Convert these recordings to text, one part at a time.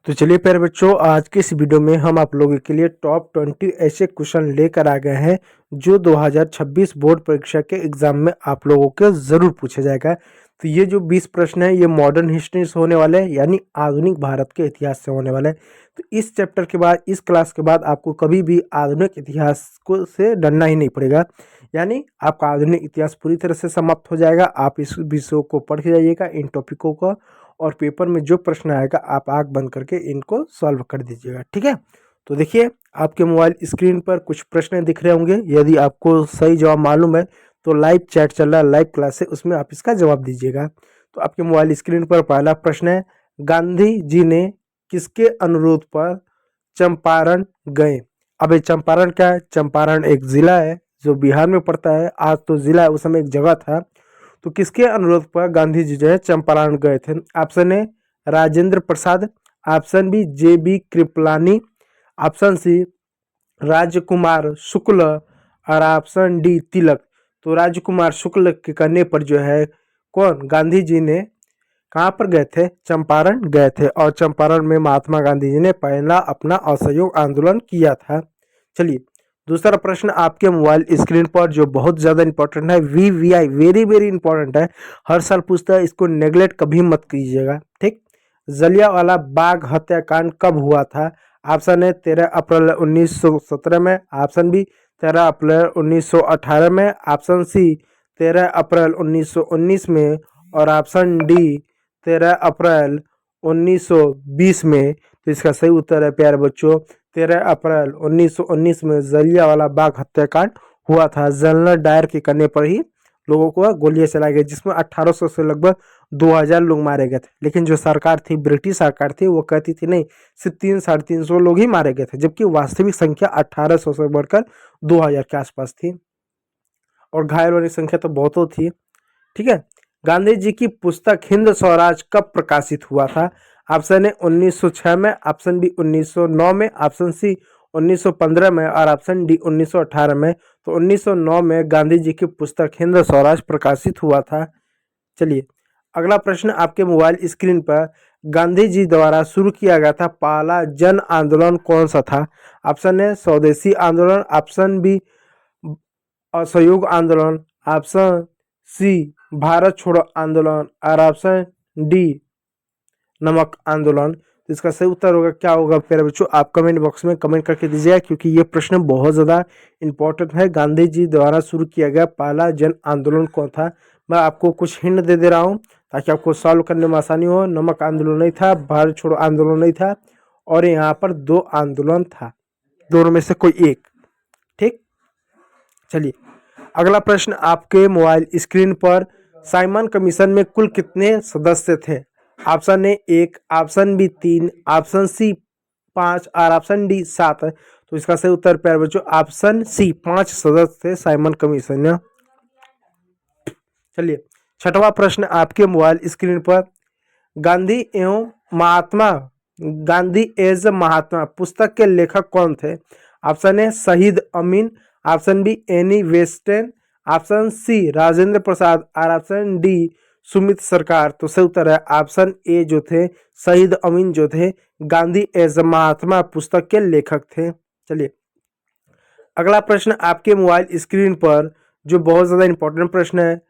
तो चलिए प्यारे बच्चों, आज के इस वीडियो में हम आप लोगों के लिए टॉप 20 ऐसे क्वेश्चन लेकर आ गए हैं जो 2026 बोर्ड परीक्षा के एग्जाम में आप लोगों के ज़रूर पूछा जाएगा। तो ये जो 20 प्रश्न है ये मॉडर्न हिस्ट्री से होने वाले हैं, यानी आधुनिक भारत के इतिहास से होने वाले हैं। तो इस चैप्टर के बाद, इस क्लास के बाद आपको कभी भी आधुनिक इतिहास को से डरना ही नहीं पड़ेगा, यानी आपका आधुनिक इतिहास पूरी तरह से समाप्त हो जाएगा। आप इस विषयों को पढ़ के जाइएगा, इन टॉपिकों को, और पेपर में जो प्रश्न आएगा आप आंख बंद करके इनको सॉल्व कर दीजिएगा, ठीक है। तो देखिए, आपके मोबाइल स्क्रीन पर कुछ प्रश्न दिख रहे होंगे। यदि आपको सही जवाब मालूम है तो लाइव चैट चल रहा है, लाइव क्लास है, उसमें आप इसका जवाब दीजिएगा। तो आपके मोबाइल स्क्रीन पर पहला प्रश्न है, गांधी जी ने किसके अनुरोध पर चंपारण गए? अब ये चंपारण क्या है? चंपारण एक जिला है जो बिहार में पड़ता है। आज तो जिला है, उस समय एक जगह था। तो किसके अनुरोध पर गांधी जी जो है चंपारण गए थे? Option A Rajendra Prasad, option B J B Kripalani, option C Rajkumar Shukla, और ऑप्शन डी तिलक। तो राजकुमार शुक्ल के कहने पर जो है कौन, गांधी जी ने कहाँ पर गए थे? चंपारण गए थे, और चंपारण में महात्मा गांधी जी ने पहला अपना असहयोग आंदोलन किया था। चलिए, दूसरा प्रश्न आपके मोबाइल स्क्रीन पर जो बहुत ज़्यादा इंपॉर्टेंट है, VVI वेरी वेरी इंपॉर्टेंट है, हर साल पूछता है, इसको नेगलेक्ट कभी मत कीजिएगा, ठीक। जलियांवाला बाग हत्याकांड कब हुआ था? ऑप्शन है 13 अप्रैल 1917 में, ऑप्शन बी 13 अप्रैल 1918 में, ऑप्शन सी 13 अप्रैल 1919 में, और ऑप्शन डी 13 अप्रैल 1920 में। तो इसका सही उत्तर है प्यारे बच्चों 13 अप्रैल 1919 में जलियांवाला बाग हत्याकांड हुआ था। जनरल डायर के करने पर ही लोगों को गोलियां चलाई गई, जिसमें 1800 से लगभग 2000 लोग मारे गए थे। लेकिन जो सरकार थी, ब्रिटिश सरकार थी, वो कहती थी नहीं, सिर्फ 300-350 लोग ही मारे गए थे, जबकि वास्तविक संख्या 1800 से बढ़कर 2000 के आसपास थी, और घायल होने की संख्या तो बहुत थी, ठीक है। गांधी जी की पुस्तक हिंद स्वराज कब प्रकाशित हुआ था? ऑप्शन ए 1906 में, ऑप्शन बी 1909 में, ऑप्शन सी 1915 में, और ऑप्शन डी 1918 में। तो 1909 में गांधी जी की पुस्तक हिंद स्वराज प्रकाशित हुआ था। चलिए, अगला प्रश्न आपके मोबाइल स्क्रीन पर, गांधी जी द्वारा शुरू किया गया था पहला जन आंदोलन कौन सा था? ऑप्शन ए स्वदेशी आंदोलन, ऑप्शन बी असहयोग आंदोलन, ऑप्शन सी भारत छोड़ो आंदोलन, और ऑप्शन डी नमक आंदोलन। तो इसका सही उत्तर होगा क्या होगा प्यारे बच्चों? आप कमेंट बॉक्स में कमेंट करके दीजिएगा, क्योंकि ये प्रश्न बहुत ज़्यादा इंपॉर्टेंट है। गांधी जी द्वारा शुरू किया गया पहला जन आंदोलन कौन था? मैं आपको कुछ हिंट दे रहा हूँ ताकि आपको सॉल्व करने में आसानी हो। नमक आंदोलन नहीं था, भारत छोड़ो आंदोलन नहीं था, और यहाँ पर दो आंदोलन था, दोनों में से कोई एक, ठीक। चलिए, अगला प्रश्न आपके मोबाइल स्क्रीन पर, साइमन कमीशन में कुल कितने सदस्य थे? Option A 1, option B 3, option C 5, और ऑप्शन डी 7। तो इसका सही उत्तर प्यारे बच्चों ऑप्शन सी 5 सदस्य थे साइमन कमीशन में। चलिए, छठवां प्रश्न आपके मोबाइल स्क्रीन पर, गांधी एवं महात्मा, गांधी एज महात्मा पुस्तक के लेखक कौन थे? Option A Shahid Amin, option B Annie Weston, option C Rajendra Prasad, और ऑप्शन डी सुमित सरकार। तो सही उत्तर है ऑप्शन ए जो थे शहीद अमीन, जो थे गांधी एज महात्मा पुस्तक के लेखक थे। चलिए, अगला प्रश्न आपके मोबाइल स्क्रीन पर जो बहुत ज़्यादा इंपॉर्टेंट प्रश्न है,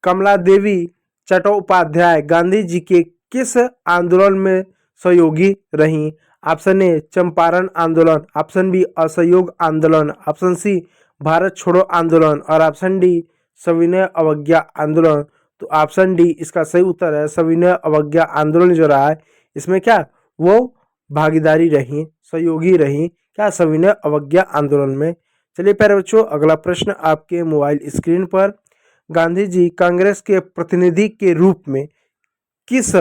कमला देवी चट्टोपाध्याय गांधी जी के किस आंदोलन में सहयोगी रहीं? ऑप्शन ए चंपारण आंदोलन, ऑप्शन बी असहयोग आंदोलन, ऑप्शन सी भारत छोड़ो आंदोलन, और ऑप्शन डी सविनय अवज्ञा आंदोलन। तो ऑप्शन डी इसका सही उत्तर है, सविनय अवज्ञा आंदोलन जो रहा है, इसमें क्या वो भागीदारी रही, सहयोगी रही, क्या सविनय अवज्ञा आंदोलन में। चलिए प्यारे बच्चों, अगला प्रश्न आपके मोबाइल स्क्रीन पर, गांधी जी कांग्रेस के प्रतिनिधि के रूप में किस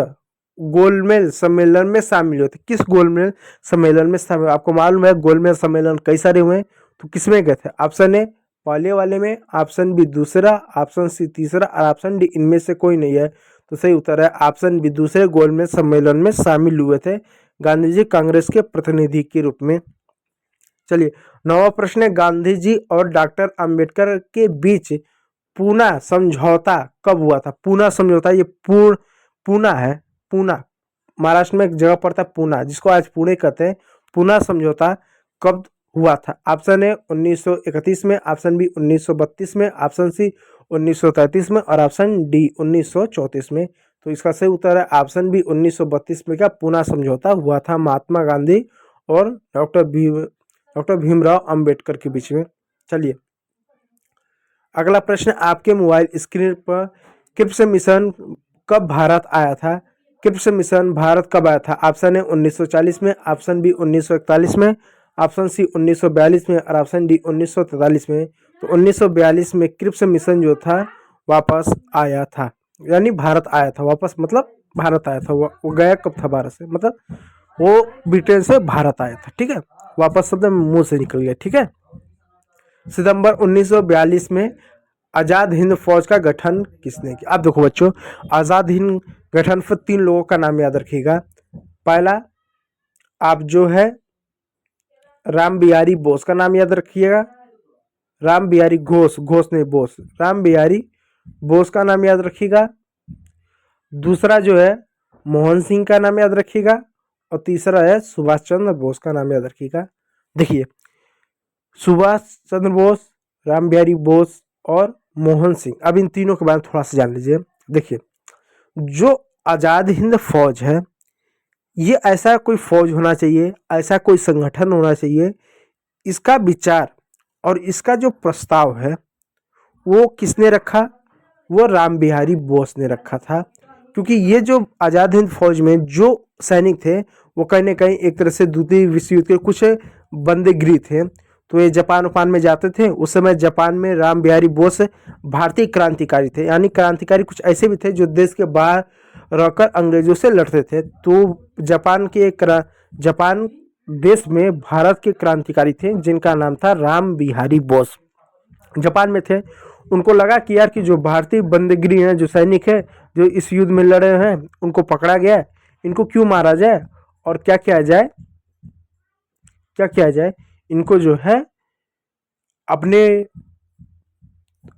गोलमेज सम्मेलन में शामिल हुए थे? किस गोलमेज सम्मेलन में शामिल? आपको मालूम है गोलमेज सम्मेलन कई सारे हुए, तो किसमें गए थे? ऑप्शन ए पहले वाले में, ऑप्शन बी दूसरा, ऑप्शन सी तीसरा, और ऑप्शन डी इनमें से कोई नहीं है। तो सही उत्तर है ऑप्शन बी दूसरे गोलमेज सम्मेलन में शामिल हुए थे गांधी जी कांग्रेस के प्रतिनिधि के रूप में। चलिए, नवा प्रश्न है, गांधी जी और डॉक्टर अंबेडकर के बीच पूना समझौता कब हुआ था? पूना समझौता, ये पूना है, पूना महाराष्ट्र में एक जगह पड़ता है पूना, जिसको आज पुणे कहते हैं। पूना समझौता कब हुआ था? ऑप्शन ए 1931 में, ऑप्शन बी 1932 में, ऑप्शन सी 1933 में और ऑप्शन डी 1934 में। तो इसका सही उत्तर है ऑप्शन बी 1932 में का पूना समझौता हुआ था महात्मा गांधी और डॉक्टर भीमराव अंबेडकर के बीच में। चलिए अगला प्रश्न आपके मोबाइल स्क्रीन पर, क्रिप्स मिशन कब भारत आया था? क्रिप्स मिशन भारत कब आया था? ऑप्शन ए 1940 में, ऑप्शन बी 1941 में, ऑप्शन सी 1942 में और ऑप्शन डी 1943 में। तो 1942 में क्रिप्स मिशन जो था वापस आया था, यानी भारत आया था वापस, मतलब भारत आया था। वो गया कब था भारत से? मतलब वो ब्रिटेन से भारत आया था, ठीक है। वापस शब्द मुंह से निकल गया, ठीक है। सितंबर 1942 में आज़ाद हिंद फौज का गठन किसने किया? आप देखो बच्चों, आज़ाद हिंद गठन पर 3 लोगों का नाम याद रखिएगा। पहला आप जो है राम बिहारी बोस का नाम याद रखिएगा, राम बिहारी घोष, घोष नहीं बोस, राम बिहारी बोस का नाम याद रखिएगा। दूसरा जो है मोहन सिंह का नाम याद रखिएगा और तीसरा है सुभाष चंद्र बोस का नाम याद रखिएगा। देखिए सुभाष चंद्र बोस, राम बिहारी बोस और मोहन सिंह, अब इन तीनों के बारे में थोड़ा सा जान लीजिए। देखिए जो आज़ाद हिंद फौज है, ये ऐसा कोई फौज होना चाहिए, ऐसा कोई संगठन होना चाहिए, इसका विचार और इसका जो प्रस्ताव है वो किसने रखा? वो राम बिहारी बोस ने रखा था। क्योंकि ये जो आज़ाद हिंद फौज में जो सैनिक थे वो कहीं ना कहीं एक तरह से द्वितीय विश्व युद्ध के कुछ बंदीगृह थे, तो ये जापान उपान में जाते थे। उस समय जापान में राम बिहारी बोस भारतीय क्रांतिकारी थे, यानी क्रांतिकारी कुछ ऐसे भी थे जो देश के बाहर रहकर अंग्रेजों से लड़ते थे। तो जापान देश में भारत के क्रांतिकारी थे जिनका नाम था राम बिहारी बोस, जापान में थे। उनको लगा कि यार कि जो भारतीय बंदीगृह हैं, जो सैनिक है जो इस युद्ध में लड़े हैं, उनको पकड़ा गया, इनको क्यों मारा जाए और क्या किया जाए, इनको जो है अपने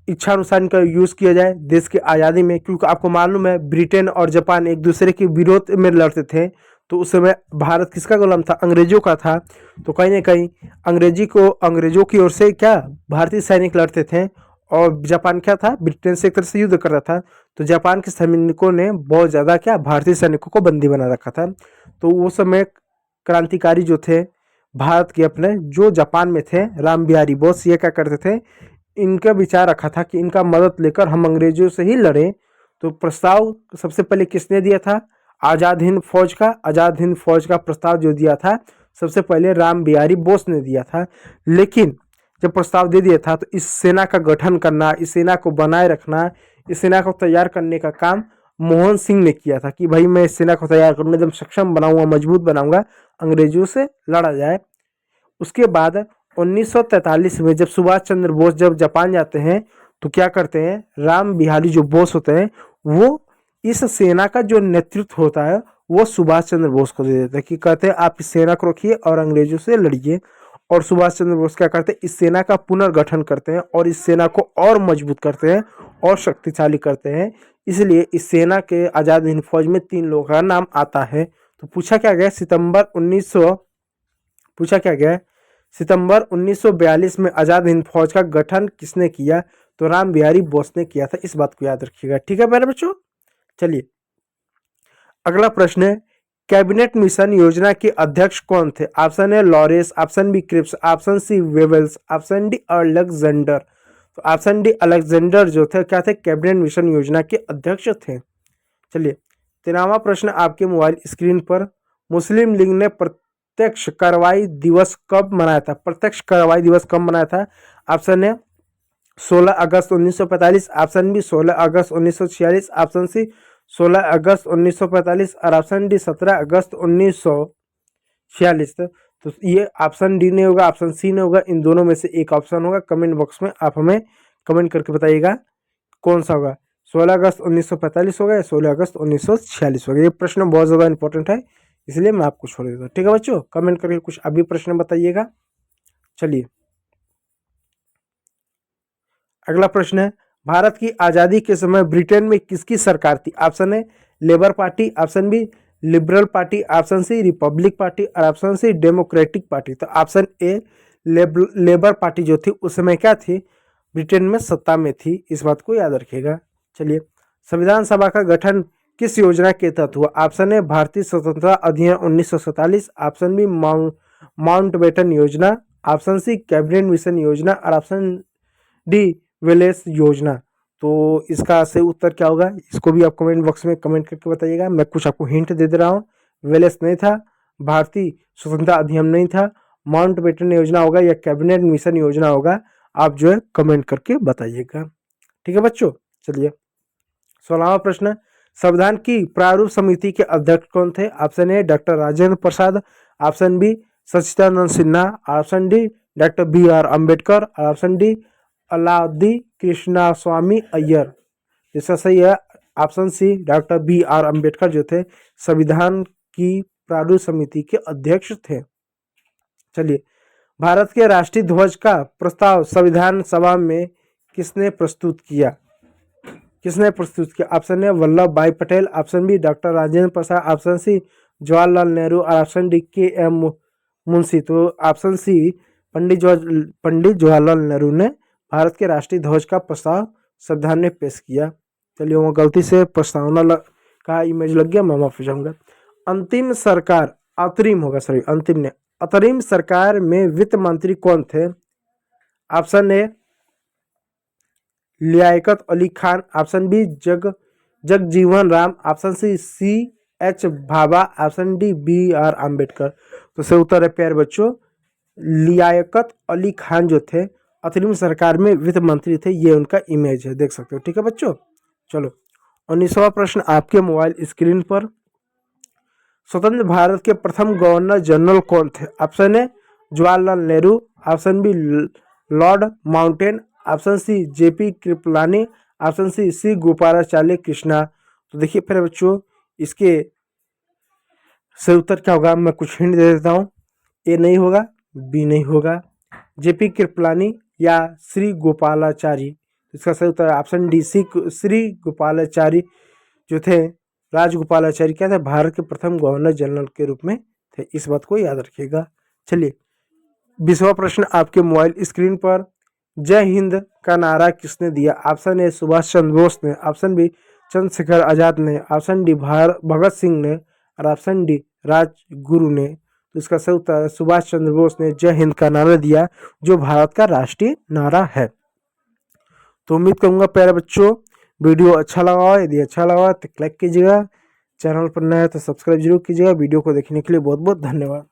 इच्छा अनुसार इनका यूज़ किया जाए देश की आज़ादी में। क्योंकि आपको मालूम है ब्रिटेन और जापान एक दूसरे के विरोध में लड़ते थे, तो उस समय भारत किसका गुलाम था? अंग्रेजों का था। तो कहीं ना कहीं अंग्रेजों की ओर से क्या भारतीय सैनिक लड़ते थे और जापान क्या था? ब्रिटेन से एक तरह से युद्ध कर रहा था। तो जापान के सैनिकों ने बहुत ज़्यादा क्या भारतीय सैनिकों को बंदी बना रखा था। तो उस समय क्रांतिकारी जो थे भारत के अपने, जो जापान में थे, राम बिहारी बोस, ये क्या करते थे, इनका विचार रखा था कि इनका मदद लेकर हम अंग्रेजों से ही लड़ें। तो प्रस्ताव सबसे पहले किसने दिया था? आज़ाद हिंद फौज का प्रस्ताव जो दिया था सबसे पहले राम बिहारी बोस ने दिया था। लेकिन जब प्रस्ताव दे दिया था तो इस सेना का गठन करना, इस सेना को बनाए रखना, इस सेना को तैयार करने का काम मोहन सिंह ने किया था कि भाई मैं इस सेना को तैयार करूँगा, एकदम सक्षम बनाऊंगा, मजबूत बनाऊंगा, अंग्रेजों से लड़ा जाए। उसके बाद 1943 में जब सुभाष चंद्र बोस जब जापान जाते हैं तो क्या करते हैं, राम बिहारी जो बोस होते हैं वो इस सेना का जो नेतृत्व होता है वो सुभाष चंद्र बोस को दे देते हैं कि कहते हैं आप इस सेना को रखिए और अंग्रेजों से लड़िए। और सुभाष चंद्र बोस क्या करते हैं, इस सेना का पुनर्गठन करते हैं और इस सेना को और मजबूत करते हैं और शक्तिशाली करते हैं। इसलिए इस सेना के आज़ाद हिंद फौज में 3 लोगों का नाम आता है। तो पूछा क्या गया, सितंबर 1942 में आज़ाद हिंद फौज का गठन किसने किया? तो राम बिहारी बोस ने किया था। इस बात को याद रखिएगा, ठीक है मेरे बच्चों। चलिए अगला प्रश्न है, कैबिनेट मिशन योजना के अध्यक्ष कौन थे? Option A Lawrence, option B Cripps, option C Wavells, option D Alexander. तो ऑप्शन डी अलेक्जेंडर जो थे क्या थे? कैबिनेट मिशन योजना के अध्यक्ष थे। चलिए 13वां प्रश्न आपके मोबाइल स्क्रीन पर, मुस्लिम लीग ने प्रत्यक्ष कार्रवाई दिवस कब मनाया था? प्रत्यक्ष कार्रवाई दिवस कब मनाया था? ऑप्शन है 16 अगस्त 1945, ऑप्शन बी 16 अगस्त 1946, ऑप्शन सी 16 अगस्त 1945 और ऑप्शन डी 17 अगस्त 1946। तो ये ऑप्शन डी नहीं होगा, ऑप्शन सी नहीं होगा, इन दोनों में से एक ऑप्शन होगा। कमेंट बॉक्स में आप हमें कमेंट करके बताइएगा कौन सा होगा, 16 अगस्त 1945 होगा या 16 अगस्त 1946 होगा। ये प्रश्न बहुत ज़्यादा इंपॉर्टेंट है, इसलिए मैं आपको छोड़ देता हूँ, ठीक है बच्चों। कमेंट करके कुछ अभी प्रश्न बताइएगा। चलिए अगला प्रश्न है, भारत की आज़ादी के समय ब्रिटेन में किसकी सरकार थी? Option A labour party, option B liberal party, option C republic party और ऑप्शन सी डेमोक्रेटिक पार्टी। तो ऑप्शन ए लेबर पार्टी जो थी उस समय क्या थी, ब्रिटेन में सत्ता में थी, इस बात को याद रखिएगा। चलिए, संविधान सभा का गठन किस योजना के तहत हुआ? ऑप्शन ए भारतीय स्वतंत्रता अधिनियम 1947, ऑप्शन बी माउंटबेटन योजना, ऑप्शन सी कैबिनेट मिशन योजना और ऑप्शन डी वेलेस योजना। तो इसका सही उत्तर क्या होगा, इसको भी आप कमेंट बॉक्स में कमेंट करके बताइएगा। मैं कुछ आपको हिंट दे दे रहा हूँ, वेलेस नहीं था, भारतीय स्वतंत्रता अधिनियम नहीं था, माउंटबेटन योजना होगा या कैबिनेट मिशन योजना होगा, आप जो है कमेंट करके बताइएगा। ठीक है बच्चों, चलिए 16वां प्रश्न, संविधान की प्रारूप समिति के अध्यक्ष कौन थे? Option A doctor Rajendra Prasad, option B Sachchidanand Sinha, option D doctor B R Ambedkar और ऑप्शन डी अलाउद्दीन कृष्णस्वामी अय्यर। इसका सही है option C doctor B R Ambedkar जो थे संविधान की प्रारूप समिति के अध्यक्ष थे। चलिए, भारत के राष्ट्रीय ध्वज का प्रस्ताव संविधान सभा में किसने प्रस्तुत किया? किसने प्रस्तुत किया? Option A Vallabh Bhai Patel, option B doctor Rajendra Prasad, option C Jawaharlal Nehru और option D K M Munshi. तो ऑप्शन सी पंडित जवाहरलाल नेहरू ने भारत के राष्ट्रीय ध्वज का प्रस्ताव संविधान में पेश किया। चलिए, वो गलती से प्रस्तावना का इमेज लग गया, मैं माफी चाहूंगा। अंतिम सरकार, अंतरिम होगा, सॉरी अंतिम ने, अंतरिम सरकार में वित्त मंत्री कौन थे? Option A Liaquat Ali Khan, option B Jagjivan Ram, option C H Bhabha, option D B R Ambedkar. तो सही उत्तर है प्यारे बच्चों, लियाकत अली खान जो थे अंतरिम सरकार में वित्त मंत्री थे, ये उनका इमेज है, देख सकते हो। ठीक है बच्चों, चलो 19वां प्रश्न आपके मोबाइल स्क्रीन पर, स्वतंत्र भारत के प्रथम गवर्नर जनरल कौन थे? Option A Jawaharlal Nehru, option B Lord Mountbatten, option C JP Kripalani, option C Gopalachari Krishna. तो देखिए फिर बच्चों, इसके सही उत्तर क्या होगा, मैं कुछ हिंट दे देता हूँ। ए नहीं होगा, बी नहीं होगा, जेपी कृपलानी या श्री गोपालाचारी। इसका सही उत्तर ऑप्शन डी श्री गोपालाचारी जो थे, राजगोपालाचारी क्या थे, भारत के प्रथम गवर्नर जनरल के रूप में थे, इस बात को याद रखिएगा। चलिए 20वां प्रश्न आपके मोबाइल स्क्रीन पर, जय हिंद का नारा किसने दिया? ऑप्शन ए सुभाष चंद्र बोस ने, ऑप्शन बी चंद्रशेखर आजाद ने, ऑप्शन डी भगत सिंह ने और ऑप्शन डी राजगुरु ने। तो इसका सही उत्तर सुभाष चंद्र बोस ने जय हिंद का नारा दिया, जो भारत का राष्ट्रीय नारा है। तो उम्मीद करूंगा प्यारे बच्चों वीडियो अच्छा लगा हो, यदि अच्छा लगा तो लाइक कीजिएगा, चैनल पर नया है तो सब्सक्राइब जरूर कीजिएगा। वीडियो को देखने के लिए बहुत बहुत धन्यवाद।